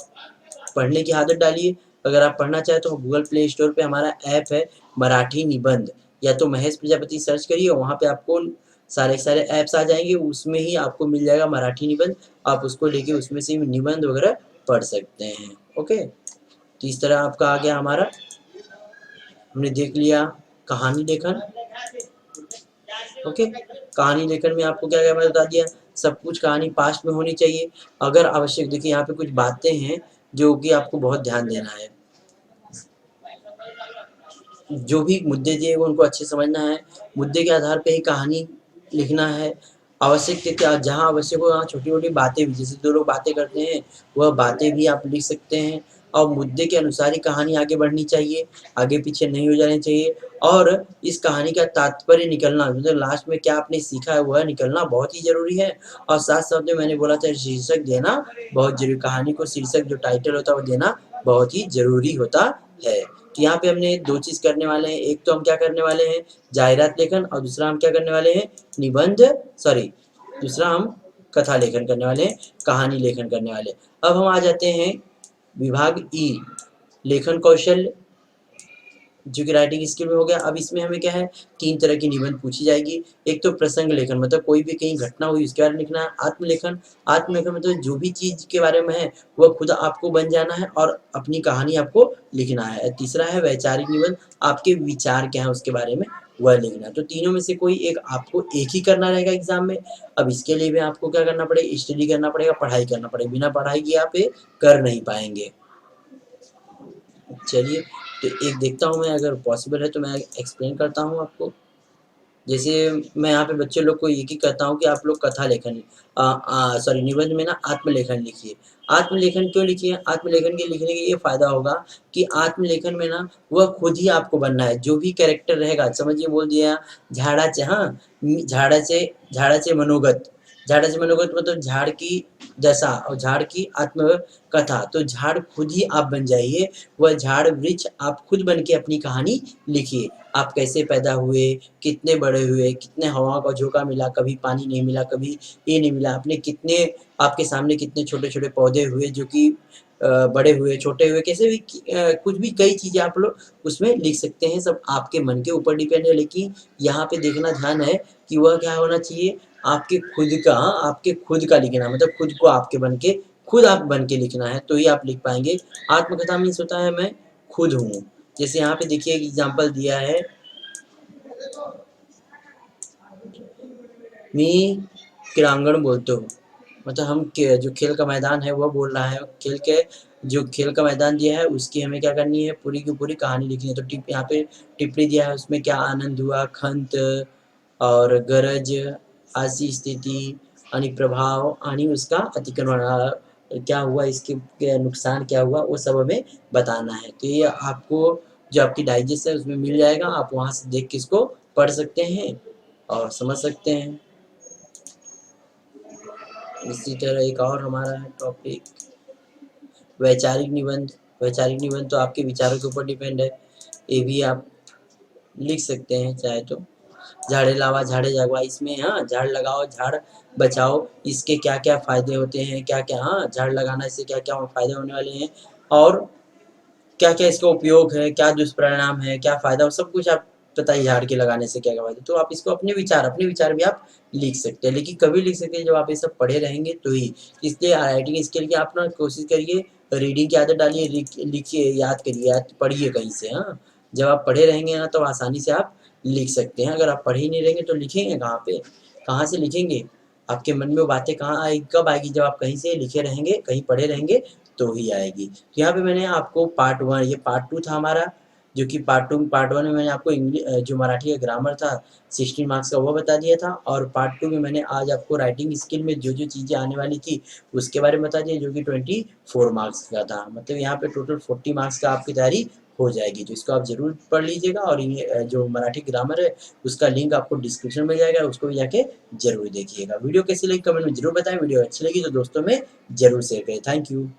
पढ़ने की आदत डालिए। अगर आप पढ़ना चाहें तो गूगल प्ले स्टोर पे हमारा ऐप है मराठी निबंध, या तो महेश प्रजापति सर्च करिए, वहाँ पे आपको सारे के सारे ऐप्स आ जाएँगे, उसमें ही आपको मिल जाएगा मराठी निबंध। आप उसको लेके उसमें से निबंध वगैरह पढ़ सकते हैं। ओके? तो इस तरह आपका आ गया हमारा, हमने देख लिया कहानी लेखन। ओके, कहानी लेखन में आपको क्या-क्या मैंने बता दिया, सब कुछ कहानी पास्ट में होनी चाहिए। अगर आवश्यक, देखिए यहाँ पे कुछ बातें हैं जो कि आपको बहुत ध्यान देना है। जो भी मुद्दे दिए हुए उनको अच्छे से समझना है, मुद्दे के आधार पे ही कहानी लिखना है। आवश्यक के क्या, जहाँ आवश्यक हो वहाँ छोटी-छोटी बातें भी, जैसे 2 लोग बातें करते हैं, वह बातें भी आप लिख सकते हैं, और मुद्दे के अनुसार ही कहानी आगे बढ़नी चाहिए, आगे-पीछे नहीं हो जानी चाहिए। और इस कहानी का तात्पर्य निकलना, मतलब लास्ट में क्या आपने सीखा है वह निकलना बहुत ही ज़रूरी है। और साथ-साथ में मैंने बोला था शीर्षक देना बहुत ज़रूरी, कहानी को शीर्षक जो टाइटल होता है वो देना बहुत ही ज़रूरी होता है। तो यहाँ पे हमने 2 चीज़ करने वाले हैं, एक तो हम क्या करने वाले हैं, जाहिरात लेखन, और दूसरा हम क्या करने वाले हैं, निबंध सॉरी दूसरा हम कथा लेखन करने वाले हैं, कहानी लेखन करने वाले हैं। अब हम आ जाते हैं विभाग ई, लेखन कौशल जो कि राइटिंग स्किल में हो गया। अब इसमें हमें क्या है, 3 तरह की निबंध पूछी जाएगी। एक तो प्रसंग लेखन, मतलब कोई भी कहीं घटना हुई उसके बारे में लिखना है। आत्मलेखन, आत्मलेखन मतलब जो भी चीज़ के बारे में है वह खुद आपको बन जाना है और अपनी कहानी आपको लिखना है। तीसरा है वैचारिक निबंध, आपके विचार क्या है उसके बारे में वह लिखना है। तो तीनों में से कोई एक आपको एक ही करना रहेगा एग्ज़ाम में। अब इसके लिए भी आपको क्या करना पड़ेगा, स्टडी करना पड़ेगा, पढ़ाई करना पड़ेगा। बिना पढ़ाई किए आप ये कर नहीं पाएँगे। चलिए, तो एक देखता हूँ मैं, अगर पॉसिबल है तो मैं एक्सप्लेन करता हूँ आपको। जैसे मैं यहाँ पे बच्चे लोग को एक ही कहता हूँ कि आप लोग कथा लेखन सॉरी निबंध में ना आत्मलेखन लिखिए। आत्मलेखन क्यों लिखिए? आत्मलेखन के लिखने का ये फ़ायदा होगा कि आत्मलेखन में ना वह खुद ही आपको बनना है। जो भी कैरेक्टर रहेगा, समझिए बोल दिया झाड़ाचे, हाँ, झाड़ाचे मनोगत। झाड़ाचे मनोगत मतलब झाड़ की दशा और झाड़ की आत्मकथा। तो झाड़ खुद ही आप बन जाइए, वह झाड़ वृक्ष आप खुद बन के अपनी कहानी लिखिए। आप कैसे पैदा हुए, कितने बड़े हुए, कितने हवाओं का झोंका मिला, कभी पानी नहीं मिला, कभी ये नहीं मिला, आपने कितने, आपके सामने कितने छोटे-छोटे पौधे हुए जो कि बड़े हुए, छोटे हुए, कैसे भी कुछ भी कई चीज़ें आप लोग उसमें लिख सकते हैं, सब आपके मन के ऊपर डिपेंड है। लेकिन यहाँ पे देखना ध्यान है कि वह क्या होना चाहिए, आपके खुद का, आपके खुद का लिखना, मतलब खुद को आपके बन के, खुद आप बन के लिखना है, तो ही आप लिख पाएँगे। आत्मकथा मीन्स होता है मैं खुद हूँ। जैसे यहाँ पे देखिए एक एग्ज़ाम्पल दिया है, मी क्रीड़ांगण बोलते हो, मतलब हम के जो खेल का मैदान है वह बोल रहा है। खेल के जो खेल का मैदान दिया है उसकी हमें क्या करनी है, पूरी की पूरी कहानी लिखनी है। तो यहाँ पे टिप्पणी दिया है, उसमें क्या आनंद हुआ, खंत और गरज, आशी स्थिति आणि प्रभाव आणि उसका अतिक्रमण, क्या हुआ, इसके नुकसान क्या हुआ, वो सब हमें बताना है। तो ये आपको जो आपकी डाइजेस्ट है उसमें मिल जाएगा, आप वहाँ से देख के इसको पढ़ सकते हैं और समझ सकते हैं। इसी तरह एक और हमारा है टॉपिक वैचारिक निबंध। वैचारिक निबंध तो आपके विचारों के ऊपर डिपेंड है, ये भी आप लिख सकते हैं चाहे तो। झाड़े लावा झाड़े जगवा, इसमें हाँ, झाड़ लगाओ झाड़ बचाओ, इसके क्या क्या फ़ायदे होते हैं, क्या क्या, हाँ, झाड़ लगाने से क्या क्या फ़ायदे होने वाले हैं और क्या क्या इसका उपयोग है, क्या दुष्परिणाम है, क्या फ़ायदा हो, सब कुछ आप बताइए झाड़ के लगाने से क्या क्या फ़ायदा। तो आप इसको अपने विचार भी आप लिख सकते हैं, लेकिन कभी लिख सकते हैं जब आप ये सब पढ़े रहेंगे तो ही। इसलिए राइटिंग स्किल की आप ना कोशिश करिए, रीडिंग की आदत डालिए, लिखिए, याद करिए, याद पढ़िए कहीं से, हाँ। जब आप पढ़े रहेंगे ना तो आसानी से आप लिख सकते हैं। अगर आप पढ़े ही नहीं रहेंगे तो लिखेंगे कहाँ पे? कहाँ से लिखेंगे? आपके मन में वो बातें कहाँ आएगी, कब आएगी? जब आप कहीं से लिखे रहेंगे, कहीं पढ़े रहेंगे तो ही आएगी। तो यहाँ पे मैंने आपको पार्ट 1, ये पार्ट 2 था हमारा, जो कि पार्ट 1 में मैंने आपको जो मराठी का ग्रामर था 16 मार्क्स का वो बता दिया था, और पार्ट 2 में मैंने आज आपको राइटिंग स्किल में जो-जो चीज़ें आने वाली थी उसके बारे में बता दिया, जो कि 24 मार्क्स का था। मतलब यहाँ पे टोटल 40 मार्क्स का आपकी तैयारी हो जाएगी। तो इसको आप ज़रूर पढ़ लीजिएगा, और ये जो मराठी ग्रामर है उसका लिंक आपको डिस्क्रिप्शन में मिल जाएगा, उसको भी जाके ज़रूर देखिएगा। वीडियो कैसी लगी कमेंट में ज़रूर बताएँ, वीडियो अच्छी लगी तो दोस्तों में ज़रूर शेयर करें। Thank you.